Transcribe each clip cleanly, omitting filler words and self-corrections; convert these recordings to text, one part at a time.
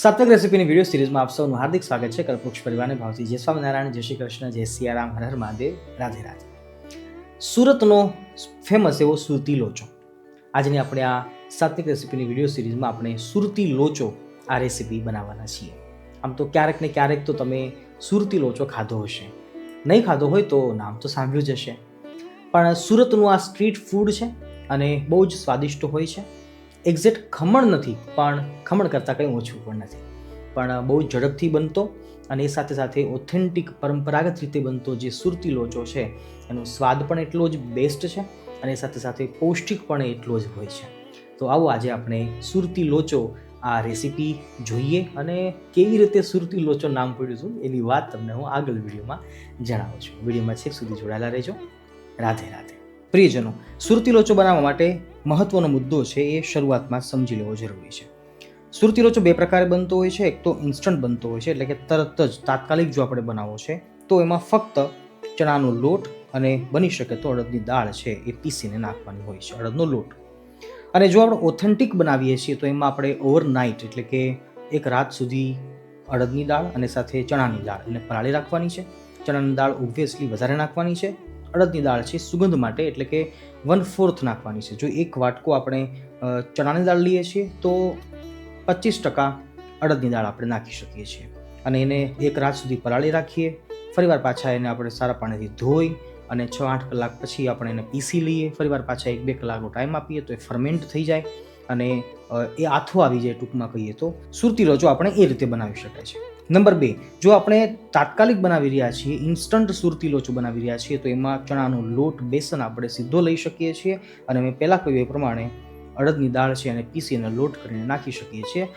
સાત્વિક રેસીપીની video સિરીઝમાં આપ સૌનું હાર્દિક સ્વાગત છે. કલ્પવૃક્ષ પરિવારને ભાવથી જય સ્વામિનારાયણ, જય શ્રી કૃષ્ણ, જય સિયારામ, હર હર મહાદેવ, રાધે રાધે. સુરતનો ફેમસ એવો સુરતી લોચો. આજની આપણે આ સાત્વિક રેસીપીની વિડીયો સિરીઝમાં આપણે સુરતી લોચો આ રેસીપી બનાવવાના છીએ. આમ તો ક્યારેક ને ક્યારેક તો તમે સુરતી લોચો ખાધો હશે, નહીં ખાધો હોય તો નામ તો સાંભળ્યું જ હશે. પણ સુરતનું આ સ્ટ્રીટ ફૂડ છે અને બહુ જ સ્વાદિષ્ટ હોય છે. એક્ઝેક્ટ ખમણ નથી, પણ ખમણ કરતાં કંઈ ઓછું પણ નથી, પણ બહુ ઝડપથી બનતો અને એ સાથે સાથે ઓથેન્ટિક પરંપરાગત રીતે બનતો જે સુરતી લોચો છે એનો સ્વાદ પણ એટલો જ બેસ્ટ છે અને સાથે સાથે પૌષ્ટિક પણ એટલો જ હોય છે. તો આવો આજે આપણે સુરતી લોચો આ રેસીપી જોઈએ અને કેવી રીતે સુરતી લોચો નામ પડ્યું હતું એની વાત તમને હું આગળ વિડીયોમાં જણાવું છું. વિડીયોમાં છેક સુધી જોડાયેલા રહેજો. રાધે રાધે. પ્રિયજનો, સુરતી લોચો બનાવવા માટે મહત્વનો મુદ્દો છે એ શરૂઆતમાં સમજી લેવો જરૂરી છે. સુરતી લોચો બે પ્રકારે બનતો હોય છે. એક તો ઇન્સ્ટન્ટ બનતો હોય છે, એટલે કે તરત જ તાત્કાલિક જો આપણે બનાવવો છે તો એમાં ફક્ત ચણાનો લોટ અને બની શકે તો અડદની દાળ છે એ પીસીને નાખવાની હોય છે, અડદનો લોટ. અને જો આપણે ઓથેન્ટિક બનાવીએ છીએ તો એમાં આપણે ઓવરનાઇટ એટલે કે એક રાત સુધી અડદની દાળ અને સાથે ચણાની દાળ એને પલાળી રાખવાની છે. ચણાની દાળ ઓબ્વિયસલી વધારે નાખવાની છે. અડદની દાળ છે સુગંધ માટે, એટલે કે 1/4 નાખવાની છે. જો એક વાટકો આપણે ચણાની દાળ લઈએ છીએ તો 25% અડદની દાળ આપણે નાખી શકીએ છીએ અને એને એક રાત સુધી પલાળી રાખીએ. ફરીવાર પાછા એને આપણે સારા પાણીથી ધોઈ અને 6-8 કલાક પછી આપણે એને પીસી લઈએ. ફરીવાર પાછા 1-2 કલાકનો ટાઈમ આપીએ તો એ ફર્મેન્ટ થઈ જાય અને એ આથો આવી જાય. ટૂંકમાં કહીએ તો સુરતી લોચો આપણે એ રીતે બનાવી શકાય છે. નંબર 2, જો આપણે તાત્કાલિક બનાવી રહ્યા છીએ, ઇન્સ્ટન્ટ સુરતી લોચો બનાવી રહ્યા છીએ તો એમાં ચણાનો લોટ, બેસન આપણે સીધો લઈ શકીએ છીએ અને મેં પહેલાં કહ્યું એ પ્રમાણે અડદની દાળ છે અને પીસીને લોટ કરીને નાખી શકીએ છીએ.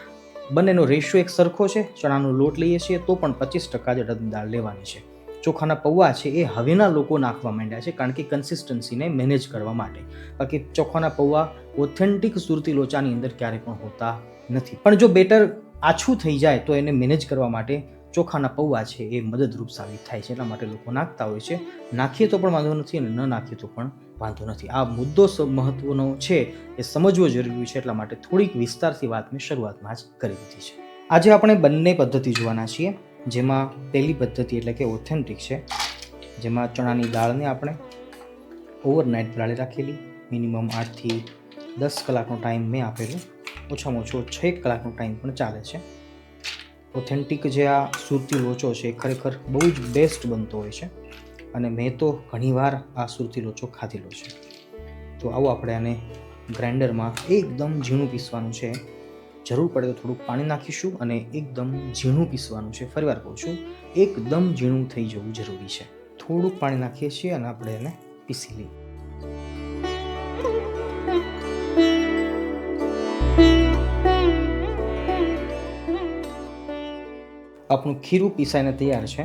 બંનેનો રેશિયો એક સરખો છે. ચણાનો લોટ લઈએ છીએ તો પણ 25% જ અડદની દાળ લેવાની છે. ચોખાના પૌવા છે એ હવેના લોકો નાખવા માંડ્યા છે કારણ કે કન્સિસ્ટન્સીને મેનેજ કરવા માટે. બાકી ચોખાના પૌવા ઓથેન્ટિક સુરતી લોચાની અંદર ક્યારેય પણ હોતા નથી. પણ જો બેટર આછું થઈ જાય તો એને મેનેજ કરવા માટે ચોખાના પૌવા છે એ મદદરૂપ સાબિત થાય છે. એટલા માટે લોકો નાખતા હોય છે. નાખીએ તો પણ વાંધો નથી અને ન નાખીએ તો પણ વાંધો નથી. આ મુદ્દો મહત્વનો છે, એ સમજવો જરૂરી છે. એટલા માટે થોડીક વિસ્તારથી વાત મેં શરૂઆતમાં જ કરી દીધી છે. આજે આપણે બંને પદ્ધતિ જોવાના છીએ, જેમાં પહેલી પદ્ધતિ એટલે કે ઓથેન્ટિક છે, જેમાં ચણાની દાળને આપણે ઓવરનાઇટ પલાળી રાખેલી, મિનિમમ 8થી 10 કલાકનો ટાઈમ મેં આપેલો, ઓછામાં ઓછો 6 કલાકનો ટાઈમ પણ ચાલે છે. ઓથેન્ટિક જે આ સુરતી લોચો છે એ ખરેખર બહુ જ બેસ્ટ બનતો હોય છે અને મેં તો ઘણીવાર આ સુરતી લોચો ખાધેલો છે. તો આવો આપણે આને ગ્રાઇન્ડરમાં એકદમ ઝીણું પીસવાનું છે. જરૂર પડે તો થોડુંક પાણી નાખીશું અને એકદમ ઝીણું પીસવાનું છે. ફરીવાર કહું છું, એકદમ ઝીણું થઈ જવું જરૂરી છે. થોડુંક પાણી નાખીએ છીએ અને આપણે એને પીસી લઈએ. આપણું ખીરું પીસાઈને તૈયાર છે.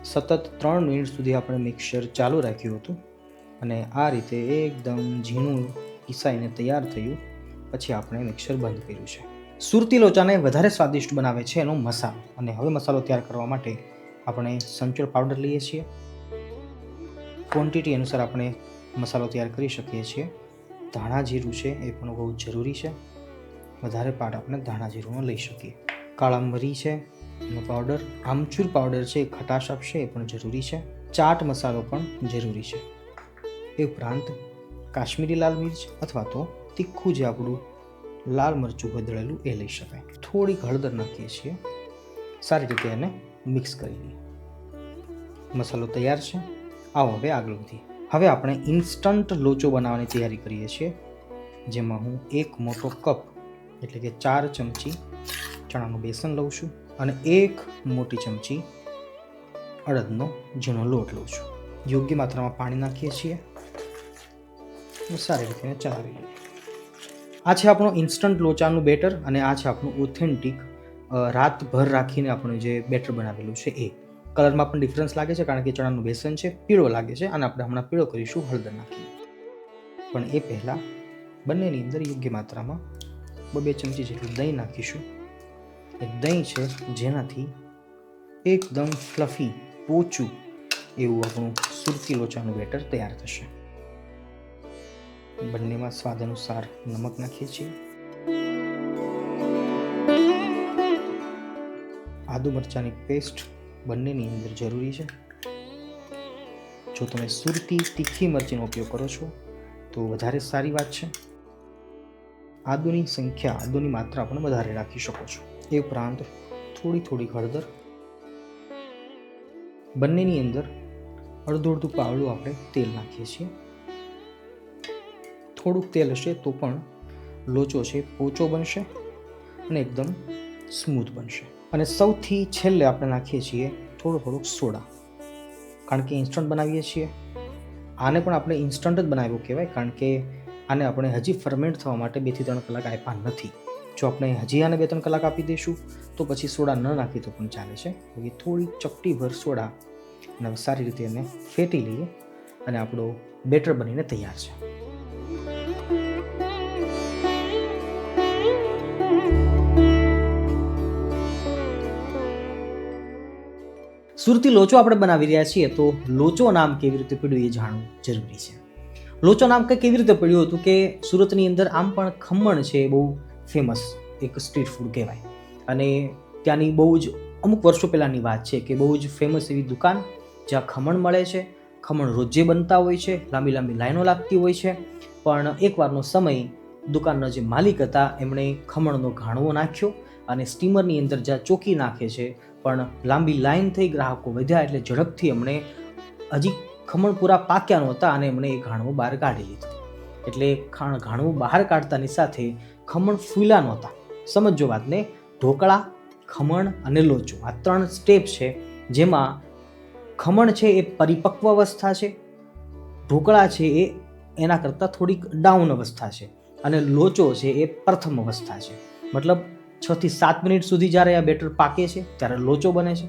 સતત 3 મિનિટ સુધી આપણે મિક્સર ચાલુ રાખ્યું હતું અને આ રીતે એકદમ ઝીણું પીસાઈને તૈયાર થયું. પછી આપણે મિક્સર બંધ કર્યું છે. સુરતી લોચાને વધારે સ્વાદિષ્ટ બનાવે છે એનો મસાલો. અને હવે મસાલો તૈયાર કરવા માટે આપણે સંચળ પાવડર લઈએ છીએ. ક્વોન્ટિટી અનુસાર આપણે મસાલો તૈયાર કરી શકીએ છીએ. ધાણા જીરું છે એ પણ બહુ જરૂરી છે. વધારે પાર્ટ આપણે ધાણા જીરુંનો લઈ શકીએ. કાળા મરી છે એનો પાવડર, આમચૂર પાવડર છે એ ખટાશ આપશે એ પણ જરૂરી છે. ચાટ મસાલો પણ જરૂરી છે. એ ઉપરાંત કાશ્મીરી લાલ મિર્ચ અથવા તો તીખું જે આપણું લાલ મરચું હોય દળેલું એ લઈ શકાય. થોડીક હળદર નાખીએ છીએ. સારી રીતે એને મિક્સ કરી લઈએ. મસાલો તૈયાર છે. આવો હવે આગળ વધીએ. હવે આપણે ઇન્સ્ટન્ટ લોચો બનાવવાની તૈયારી કરીએ છીએ, જેમાં હું 1 મોટો કપ એટલે કે 4 ચમચી ચણાનું બેસન લઉં છું અને 1 મોટી ચમચી અડદનો ઝીણો લોટ લઉં છું. યોગ્ય માત્રામાં પાણી નાખીએ છીએ અને સારી રીતે ચલાવી લઈએ. આ છે આપણો ઇન્સ્ટન્ટ લોચાનું બેટર અને આ છે આપણું ઓથેન્ટિક રાતભર રાખીને આપણે જે બેટર બનાવેલું છે એ. કલરમાં પણ ડિફરન્સ લાગે છે કારણ કે ચણાનું બેસન છે પીળો લાગે છે અને આપણે હમણાં પીળો કરીશું હળદર નાખીને. પણ એ પહેલાં બંનેની અંદર યોગ્ય માત્રામાં 2 ચમચી જેટલું દહીં નાખીશું. એ દહીં છે જેનાથી એકદમ ફ્લફી, પોચું એવું આપણું સુરતી લોચાનું બેટર તૈયાર થશે. બંનેમાં સ્વાદ અનુસાર નમક નાખીએ છીએ. આદુ મરચાંની પેસ્ટ બંનેની અંદર જરૂરી છે. જો તમે સુરતી તીખી મરચીનો ઉપયોગ કરો છો તો વધારે સારી વાત છે. આદુની માત્રા પણ વધારે રાખી શકો છો. એ ઉપરાંત થોડી હળદર, બંનેની અંદર અડધું પાવડું આપણે તેલ નાખીએ છીએ. થોડુંક તેલ હશે તો પણ લોચો છે પોચો બનશે અને એકદમ સ્મૂથ બનશે. અને સૌથી છેલ્લે આપણે નાખીએ છીએ થોડુંક સોડા, કારણ કે ઇન્સ્ટન્ટ બનાવીએ છીએ. આને પણ આપણે ઇન્સ્ટન્ટ જ બનાવ્યું કહેવાય, કારણ કે આને આપણે હજી ફર્મેન્ટ થવા માટે 2 થી 3 કલાક આપ્યા નથી. જો આપણે હજી આને 2-3 કલાક આપી દઈશું તો પછી સોડા ન નાખી તો પણ ચાલે છે. એટલે થોડી ચપટીભર સોડા અને સારી રીતે એને ફેટી લઈએ અને આપણો બેટર બનીને તૈયાર છે. સુરતી લોચો આપણે બનાવી રહ્યા છીએ, તો લોચો નામ કેવી રીતે પડ્યું એ જાણવું જરૂરી છે. લોચો નામ કેવી રીતે પડ્યું હતું કે સુરતની અંદર આમ પણ ખમણ છે બહુ ફેમસ એક સ્ટ્રીટ ફૂડ કહેવાય. અને ત્યાંની બહુ જ અમુક વર્ષો પહેલાંની વાત છે કે બહુ જ ફેમસ એવી દુકાન જ્યાં ખમણ મળે છે. ખમણ રોજે બનતા હોય છે, લાંબી લાઈનો લાગતી હોય છે. પણ એકવારનો સમય દુકાનના જે માલિક હતા એમણે ખમણનો ઘાણવો નાખ્યો અને સ્ટીમરની અંદર જ્યાં ચોકી નાખે છે, પણ લાંબી લાઈન થઈ, ગ્રાહકો વધ્યા એટલે ઝડપથી એમણે હજી ખમણ પૂરા પાક્યા નહોતા અને એમણે એ ઘાણવું બહાર કાઢી લીધું. એટલે ઘાણવું બહાર કાઢતાની સાથે ખમણ ફૂલ્યા નહોતા. સમજો વાતને. ઢોકળા, ખમણ અને લોચો આ 3 સ્ટેપ છે, જેમાં ખમણ છે એ પરિપક્વ અવસ્થા છે, ઢોકળા છે એ એના કરતાં થોડીક ડાઉન અવસ્થા છે અને લોચો છે એ પ્રથમ અવસ્થા છે. મતલબ 6 થી 7 મિનિટ સુધી જ્યારે આ બેટર પાકે છે ત્યારે લોચો બને છે.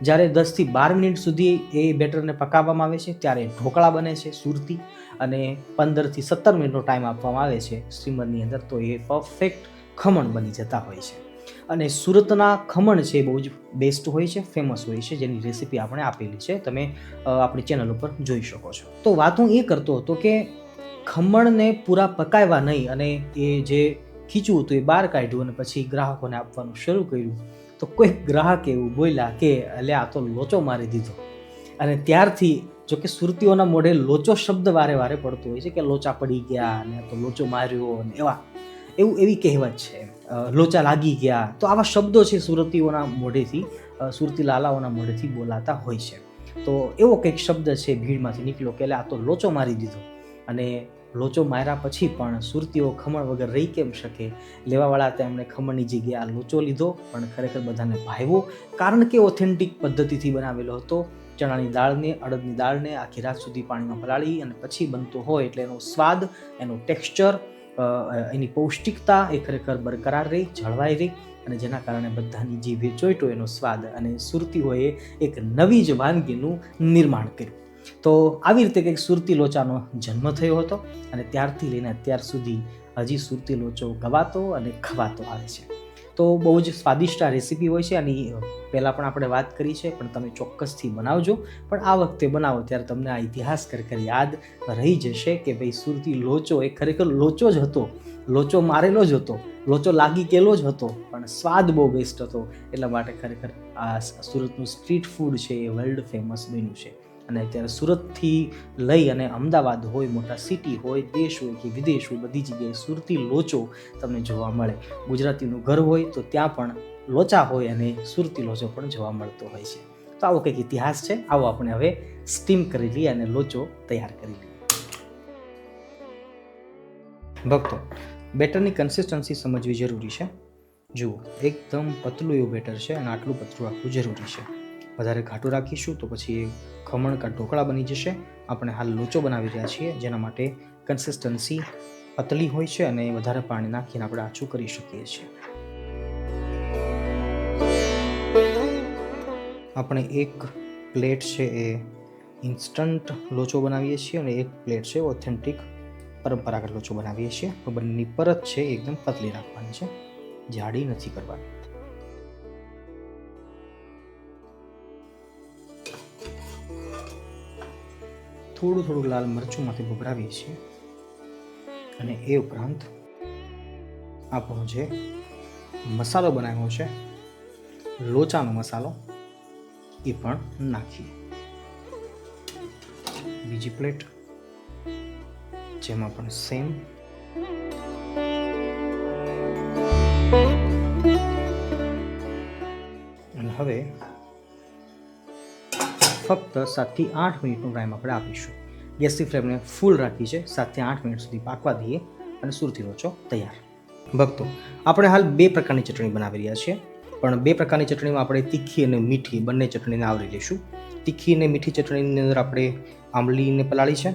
જ્યારે 10 થી 12 મિનિટ સુધી એ બેટરને પકાવવામાં આવે છે ત્યારે ઢોકળા બને છે સુરતી. અને 15 થી 17 મિનિટનો ટાઈમ આપવામાં આવે છે સ્ટીમરની અંદર, તો એ પરફેક્ટ ખમણ બની જતા હોય છે. અને સુરતના ખમણ છે બહુ જ બેસ્ટ હોય છે, ફેમસ હોય છે, જેની રેસીપી આપણે આપેલી છે, તમે આપણી ચેનલ ઉપર જોઈ શકો છો. તો વાત હું એ કરતો હતો કે ખમણને પૂરા પકાવ્યા નહીં અને એ જે ખીચવું હતું એ બહાર કાઢ્યું અને પછી ગ્રાહકોને આપવાનું શરૂ કર્યું. તો કોઈક ગ્રાહકે એવું બોલ્યા કે અલ્યા આ તો લોચો મારી દીધો. અને ત્યારથી જો કે સુરતીઓના મોઢે લોચો શબ્દ વારે પડતો હોય છે કે લોચા પડી ગયા અને તો લોચો માર્યો અને એવી કહેવત છે, લોચા લાગી ગયા. તો આવા શબ્દો છે સુરતીઓના મોઢેથી, સુરતી લાલાઓના મોઢેથી બોલાતા હોય છે. તો એવો કંઈક શબ્દ છે ભીડમાંથી નીકળ્યો કે આ તો લોચો મારી દીધો. અને લોચો માર્યા પછી પણ સુરતીઓ ખમણ વગર રહી કેમ શકે? લેવાવાળા તેમણે ખમણની જગ્યાએ લોચો લીધો, પણ ખરેખર બધાને ભાવ્યો, કારણ કે ઓથેન્ટિક પદ્ધતિથી બનાવેલો હતો. ચણાની દાળને, અડદની દાળને આખી રાત સુધી પાણીમાં પલાળી અને પછી બનતો હોય એટલે એનો સ્વાદ, એનો ટેક્સચર, એની પૌષ્ટિકતા એ ખરેખર બરકરાર રહી, જળવાઈ રહી. અને જેના કારણે બધાની જીભે ચોંટ્યો એનો સ્વાદ અને સુરતીઓએ એક નવી જ વાનગીનું નિર્માણ કર્યું. તો આવી રીતે કંઈક સુરતી લોચાનો જન્મ થયો હતો અને ત્યારથી લઈને અત્યાર સુધી હજી સુરતી લોચો ગવાતો અને ખવાતો આવે છે. તો બહુ જ સ્વાદિષ્ટ આ રેસીપી હોય છે. આની પહેલાં પણ આપણે વાત કરી છે, પણ તમે ચોક્કસથી બનાવજો. પણ આ વખતે બનાવો ત્યારે તમને આ ઇતિહાસ ખરેખર યાદ રહી જશે કે ભાઈ સુરતી લોચો એ ખરેખર લોચો જ હતો, લોચો મારેલો જ હતો, લોચો લાગી ગયેલો જ હતો, પણ સ્વાદ બહુ બેસ્ટ હતો. એટલા માટે ખરેખર આ સુરતનું સ્ટ્રીટ ફૂડ છે એ વર્લ્ડ ફેમસ બન્યું છે. અને અત્યારે સુરતથી લઈ અને અમદાવાદ હોય, મોટા સિટી હોય, દેશ હોય કે વિદેશ હોય, બધી જગ્યાએ સુરતી લોચો તમને જોવા મળે. ગુજરાતીનું ઘર હોય તો ત્યાં પણ લોચા હોય અને સુરતી લોચો પણ જોવા મળતો હોય છે. તો આવો કંઈક ઇતિહાસ છે. આવો આપણે હવે સ્ટીમ કરી લઈએ અને લોચો તૈયાર કરી લઈએ. ભક્તો, બેટરની કન્સિસ્ટન્સી સમજવી જરૂરી છે. જુઓ, એકદમ પતલું એવું બેટર છે અને આટલું પતલું રાખવું જરૂરી છે. વધારે ઘાટું રાખીશું તો પછી ખમણ કા ઢોકળા બની જશે. આપણે હાલ લોચો બનાવી રહ્યા છીએ, જેના માટે કન્સિસ્ટન્સી પતલી હોય છે અને વધારે પાણી નાખીને આપણે આછું કરી શકીએ છીએ. આપણે એક પ્લેટ છે એ ઇન્સ્ટન્ટ લોચો બનાવીએ છીએ અને એક પ્લેટ છે ઓથેન્ટિક પરંપરાગત લોચો બનાવીએ છીએ. બંનેની પરત છે એકદમ પતલી રાખવાની છે, જાડી નથી કરવાની. થોડું લાલ મરચુંમાંથી ભભરાવીએ છીએ અને એ ઉપરાંત આપણો જે મસાલો બનાવ્યો છે લોચાનો મસાલો એ પણ નાખીએ. બીજી પ્લેટ જેમાં પણ સેમ. અને હવે ફક્ત 7 થી 8 મિનિટનો ટાઈમ આપણે આપીશું. ગેસની ફ્લેમને ફૂલ રાખી છે. 7 થી 8 મિનિટ સુધી પાકવા દઈએ અને સુરતી લોચો તૈયાર. ભક્તો, આપણે હાલ 2 પ્રકારની ચટણી બનાવી રહ્યા છીએ, પણ 2 પ્રકારની ચટણીમાં આપણે તીખી અને મીઠી બંને ચટણીને આવરી લઈશું. તીખી અને મીઠી ચટણીની અંદર આપણે આંબલીને પલાળી છે,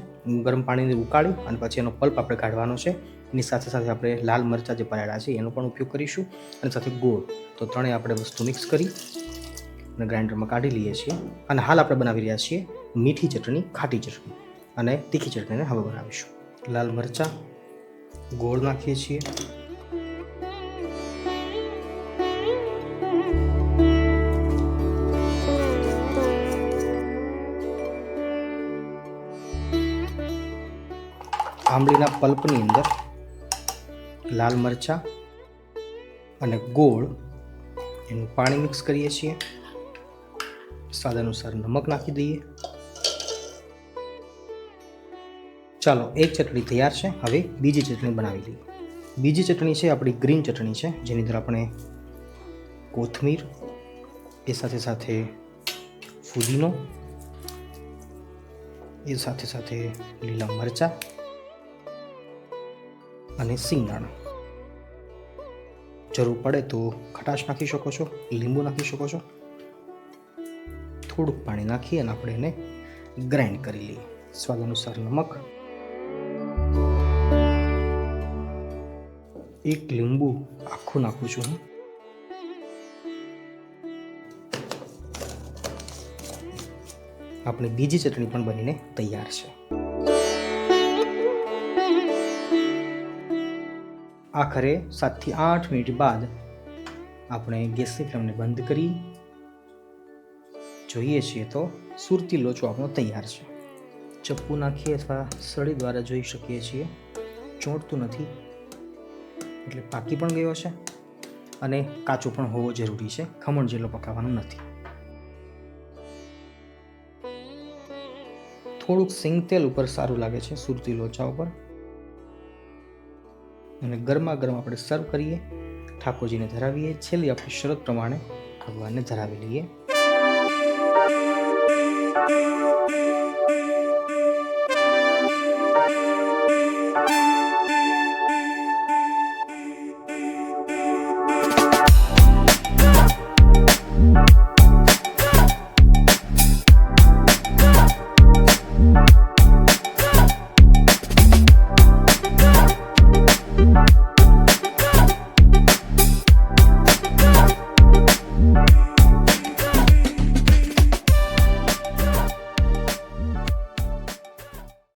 ગરમ પાણીને ઉકાળી અને પછી એનો પલ્પ આપણે કાઢવાનો છે. એની સાથે સાથે આપણે લાલ મરચાં જે પલાળ્યા છે એનો પણ ઉપયોગ કરીશું અને સાથે ગોળ. તો ત્રણેય આપણે વસ્તુ મિક્સ કરી અને ગ્રાઇન્ડરમાં કાઢી લઈએ છીએ. અને હાલ આપણે બનાવી રહ્યા છીએ મીઠી ચટણી, ખાટી ચટણી અને તીખી ચટણીને હવે બનાવીશું. લાલ મરચાં, ગોળ નાખીએ છીએ, આંબલીના પલ્પની અંદર લાલ મરચાં અને ગોળ એનું પાણી મિક્સ કરીએ છીએ. સ્વાદ અનુસાર નમક નાખી દઈએ. ચાલો, એક ચટણી તૈયાર છે. હવે બીજી ચટણી બનાવી લઈએ. બીજી ચટણી છે આપણી ગ્રીન ચટણી છે, જેની અંદર આપણે કોથમીર, એ સાથે સાથે ફુદીનો, એ સાથે સાથે લીલા મરચાં અને સિંગદાણા. જરૂર પડે તો ખટાશ નાખી શકો છો, લીંબુ નાખી શકો છો. થોડુંક પાણી નાખી અને આપણે એને ગ્રાઇન્ડ કરી લઈએ. સ્વાદ અનુસાર નમક, એક લીંબુ આખું નાખું છું હું. આપણી બીજી ચટણી પણ બનીને તૈયાર છે. આખરે 7 થી 8 મિનિટ બાદ આપણે ગેસની ફ્લેમને બંધ કરી જોઈએ છીએ તો સુરતી લોચો આપણો તૈયાર છે. ચપ્પુ નાખીએ અથવા સળી દ્વારા જોઈ શકીએ છીએ, ચોંટતું નથી, એટલે પાકી પણ ગયો છે અને કાચો પણ હોવો જરૂરી છે. ખમણ જેટલો પકાવવાનો નથી. થોડુંક સિંગ તેલ ઉપર સારું લાગે છે સુરતી લોચા ઉપર. અને ગરમા ગરમ આપણે સર્વ કરીએ, ઠાકોરજીને ધરાવીએ. છેલ્લી આપણી શરત પ્રમાણે ભગવાનને ધરાવી લઈએ.